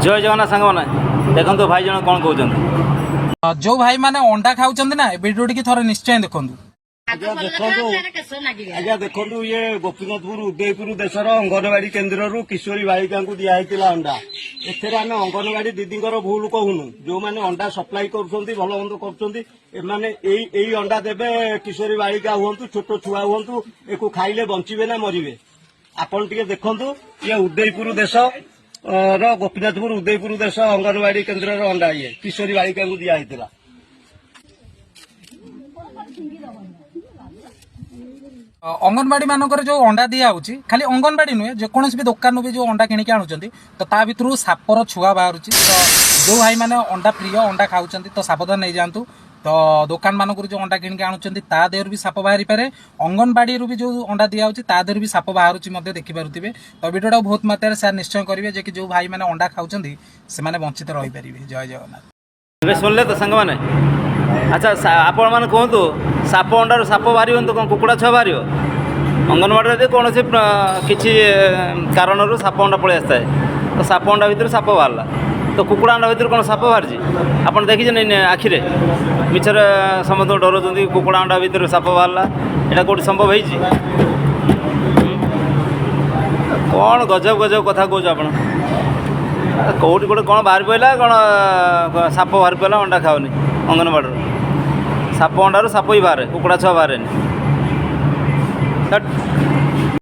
जय जगन्नाथ सांग मैंने देखो भाई जन कौन कहते जो भाई माने अंडा खाऊं ना भिडियो टी थोड़े निश्चय देखु। आज्ञा देखु ये गोपीनाथपुर उदयपुर देशर अंगनवाड़ी केन्द्र किशोरी बालिका दिखाई अंडा एथे आम अंगनवाड़ी दीदी भूल कहूनु जो मैंने अंडा सप्लाई कर भल मंद कर अंडा देवे किशोरी बालिका हूँ छोट छुआ हूँ एक खाइले बंचे ना मरवे आपन टे देखु ये उदयपुर देश गोपीनाथपुर उदयपुर देश अंगनवाड़ी केन्द्र अंडा ये किशोरी बालिका दिखाई अंगनवाड़ी मानक जो अंडा दिया खाली अंगनवाड़ी नुहे जेकोसी भी दुकान भी जो अंडा किणिक आणुचंती तो ता भितर सापर छुआ बाहर तो जो भाई मैंने अंडा प्रिय अंडा खाऊँ तो सावधान नहीं जातु। तो दुकान मानक जो अंडा किणिक आणुचंती ता देहर भी साप बाहरी पारे अंगनवाड़ी भी जो अंडा दिया ता देहर भी साप बाहर देखिपे। तो भिडियोटा बहुत मात्रा सेयार निश्चय करेंगे जे कि जो भाई मैंने अंडा खाऊँ से वंचित रही पारे। जय जगन्नाथ। सुनले तो सांग मैंने अच्छा आपण मैंने कहतु साप अंडार साप बाहर तो कौन कुकुड़ा छुआ बाहर अंगनवाड़ी कौन किसी कारण साप अंडा पलि आसता है तो साप अंडा भितर साप बाहर तो कुकुड़ा अंडा भितर कौन साप बाहरी आप देखिए आखिरे मिछर समस्त डर कुकुड़ा अंडा भितर साप बाहर यहाँ कौट संभव हो कौन गजब गजब कथा कौच आप कौटी गोटे कौन बाहर पड़ा कौन साप बाहर पड़ा अंडा खाओनी अंगनवाड़ी साप अंडार साप ही बाहर कुकुड़ा छुआ बाहर।